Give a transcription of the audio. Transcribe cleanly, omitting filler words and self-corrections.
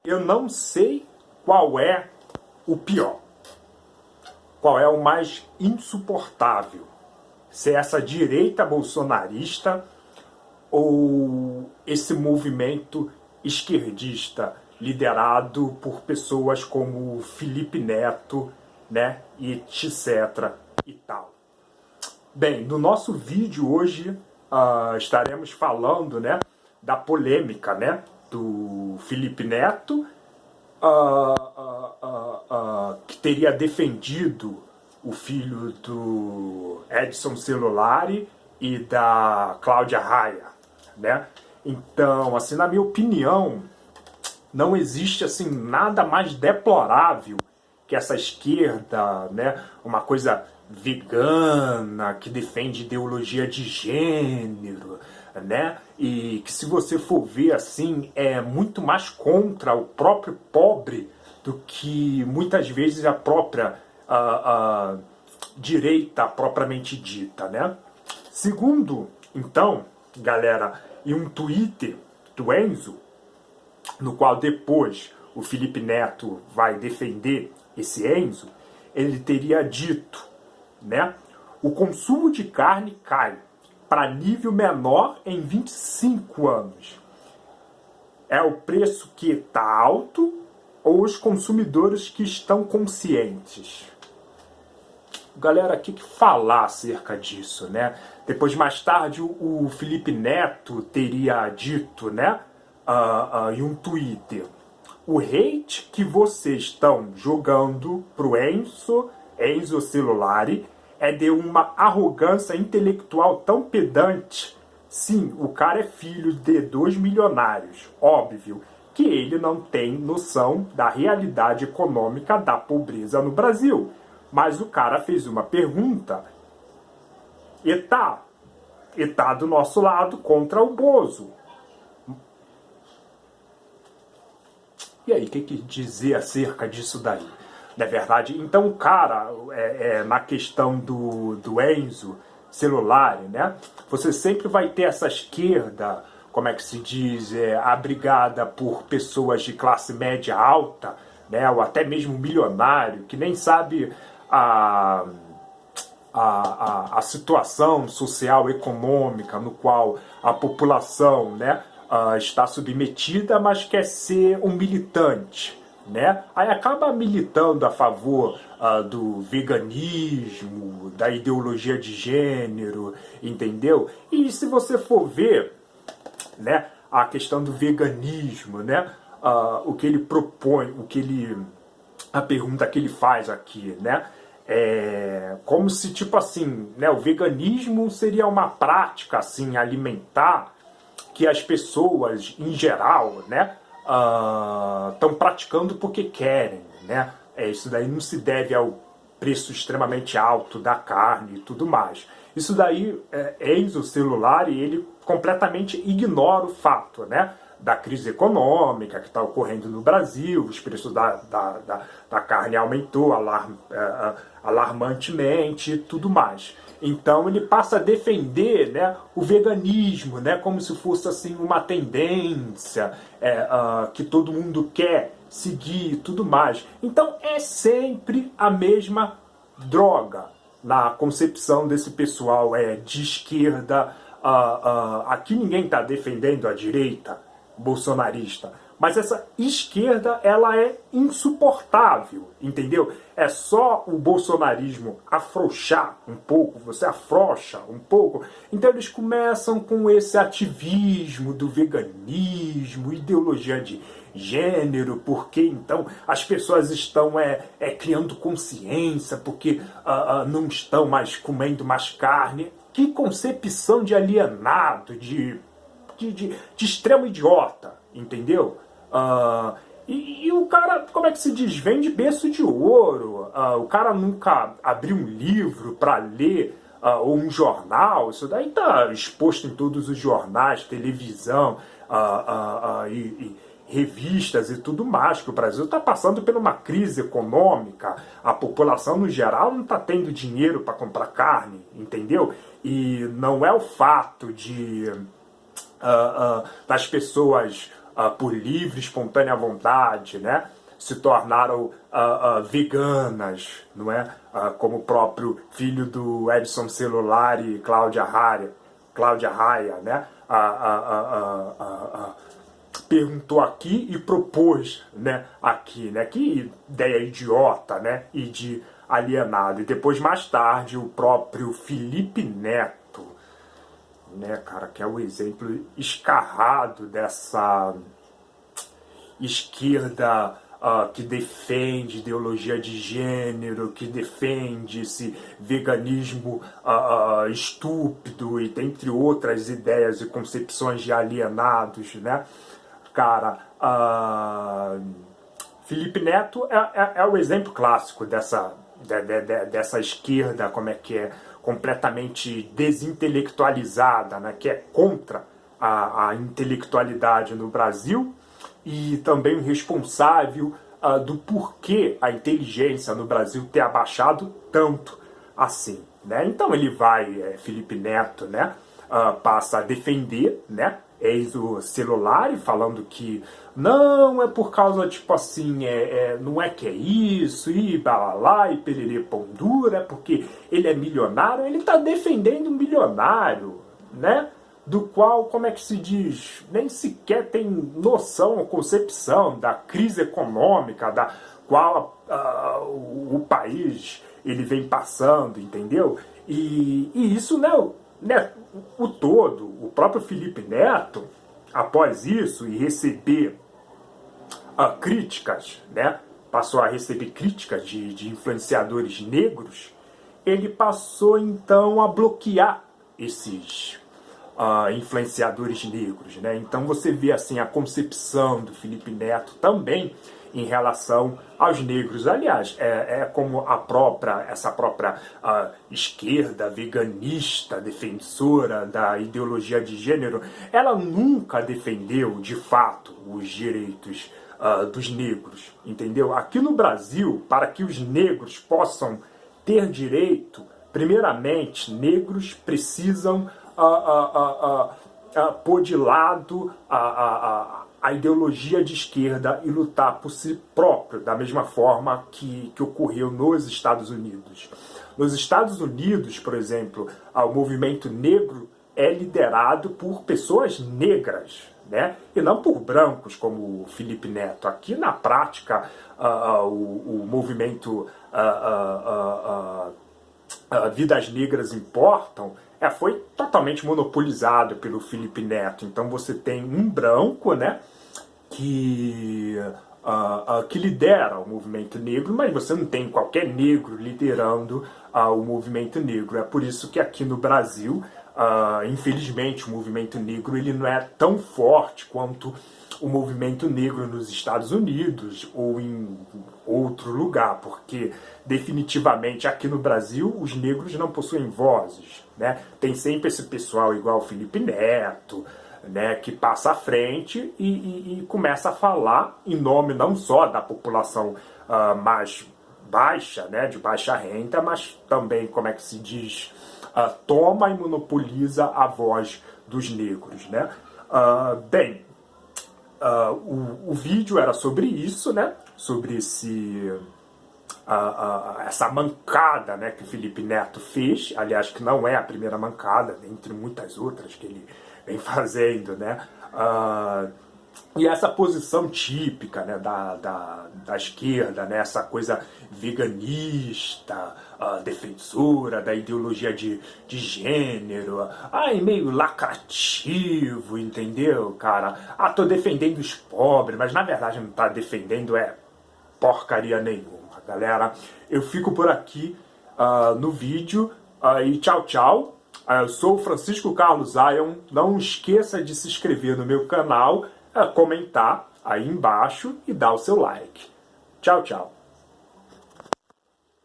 Eu não sei qual é o pior, qual é o mais insuportável. Se é essa direita bolsonarista ou esse movimento esquerdista liderado por pessoas como Felipe Neto, né, e etc e tal. Bem, no nosso vídeo hoje estaremos falando, né, da polêmica, né, do Felipe Neto, que teria defendido o filho do Edson Celulari e da Cláudia Raia, né? Então, assim, na minha opinião, não existe assim nada mais deplorável que essa esquerda, né, uma coisa vegana que defende ideologia de gênero, né, e que se você for ver assim é muito mais contra o próprio pobre do que muitas vezes a própria direita propriamente dita, né? Segundo, então, galera, em um Twitter do Enzo, no qual depois o Felipe Neto vai defender esse Enzo, ele teria dito, né? O consumo de carne cai para nível menor em 25 anos. É o preço que está alto ou os consumidores que estão conscientes? Galera, o que falar acerca disso, né? Depois, mais tarde, o Felipe Neto teria dito, né, em um Twitter, o hate que vocês estão jogando pro Enzo Celulari, é de uma arrogância intelectual tão pedante. Sim, o cara é filho de 2 milionários. Óbvio que ele não tem noção da realidade econômica da pobreza no Brasil. Mas o cara fez uma pergunta e tá do nosso lado contra o Bozo. E aí, o que dizer acerca disso daí? Não é verdade? Então, o cara, na questão do Enzo Celulari, né? Você sempre vai ter essa esquerda, como é que se diz, abrigada por pessoas de classe média alta, né? Ou até mesmo milionário, que nem sabe a situação social, econômica, no qual a população, né, está submetida, mas quer ser um militante, né? Aí acaba militando a favor do veganismo, da ideologia de gênero, entendeu? E se você for ver, né, a questão do veganismo, né, o que ele propõe, a pergunta que ele faz aqui, né? É como se, tipo assim, né, o veganismo seria uma prática assim, alimentar que as pessoas, em geral, né, estão praticando porque querem, né? Isso daí não se deve ao preço extremamente alto da carne e tudo mais. Isso daí, Enzo Celulari, ele completamente ignora o fato, né, da crise econômica que está ocorrendo no Brasil, os preços da carne aumentou alarmantemente e tudo mais. Então ele passa a defender, né, o veganismo, né, como se fosse assim uma tendência que todo mundo quer seguir e tudo mais. Então é sempre a mesma droga na concepção desse pessoal de esquerda. Aqui ninguém está defendendo a direita bolsonarista, mas essa esquerda, ela é insuportável, entendeu? É só o bolsonarismo afrouxar um pouco, você afrouxa um pouco, então eles começam com esse ativismo do veganismo, ideologia de gênero, porque então as pessoas estão criando consciência, porque não estão mais comendo mais carne. Que concepção de alienado, de extremo idiota, entendeu? E o cara, como é que se diz? Vende berço de ouro. O cara nunca abriu um livro para ler, ou um jornal. Isso daí está exposto em todos os jornais, televisão e revistas e tudo mais, que o Brasil está passando por uma crise econômica, a população no geral não está tendo dinheiro para comprar carne, entendeu? E não é o fato de das pessoas por livre, espontânea vontade, né, se tornaram veganas, não é? Como o próprio filho do Edson Celulari, Cláudia Raia, né, perguntou aqui e propôs, né, aqui, né, que ideia idiota, né, e de alienado. E depois, mais tarde, o próprio Felipe Neto, né, cara, que é o exemplo escarrado dessa esquerda que defende ideologia de gênero, que defende esse veganismo estúpido e dentre outras ideias e concepções de alienados, né? Cara, Felipe Neto é o exemplo clássico dessa esquerda, como é que é, completamente desintelectualizada, né, que é contra a intelectualidade no Brasil, e também o responsável do porquê a inteligência no Brasil ter abaixado tanto assim, né? Então ele vai, Felipe Neto, né, passa a defender, né, eis o celular, falando que não é por causa, tipo assim, não é que é isso, e balalá, e pererê pão dura, é porque ele é milionário. Ele está defendendo um milionário, né, do qual, como é que se diz, nem sequer tem noção ou concepção da crise econômica da qual o país ele vem passando, entendeu? E isso, né, o todo, o próprio Felipe Neto, após isso e receber críticas, né, passou a receber críticas de influenciadores negros, ele passou então a bloquear esses influenciadores negros, né? Então você vê assim a concepção do Felipe Neto também em relação aos negros. Aliás, como essa própria esquerda veganista, defensora da ideologia de gênero, ela nunca defendeu de fato os direitos dos negros, entendeu? Aqui no Brasil, para que os negros possam ter direito, primeiramente, negros precisam pôr de lado a ideologia de esquerda e lutar por si próprio, da mesma forma que ocorreu nos Estados Unidos. Nos Estados Unidos, por exemplo, o movimento negro é liderado por pessoas negras, né? E não por brancos, como o Felipe Neto. Aqui, na prática, o movimento Vidas Negras Importam foi totalmente monopolizado pelo Felipe Neto. Então você tem um branco, né, que lidera o movimento negro, mas você não tem qualquer negro liderando o movimento negro. É por isso que aqui no Brasil, infelizmente, o movimento negro ele não é tão forte quanto o movimento negro nos Estados Unidos ou em outro lugar, porque definitivamente aqui no Brasil os negros não possuem vozes, né? Tem sempre esse pessoal igual o Felipe Neto, né, que passa à frente e começa a falar em nome não só da população mais baixa, né, de baixa renda, mas também, como é que se diz, toma e monopoliza a voz dos negros, né? Bem, o vídeo era sobre isso, né? Sobre essa mancada, né, que o Felipe Neto fez, aliás, que não é a primeira mancada, entre muitas outras que ele vem fazendo, né? E essa posição típica, né, da esquerda, né, essa coisa veganista, defensora da ideologia de gênero, meio lacrativo, entendeu, cara? Tô defendendo os pobres, mas na verdade não tá defendendo porcaria nenhuma, galera. Eu fico por aqui no vídeo e tchau, tchau. Eu sou o Francisco Carlos Zion. Não esqueça de se inscrever no meu canal, comentar aí embaixo e dar o seu like. Tchau, tchau.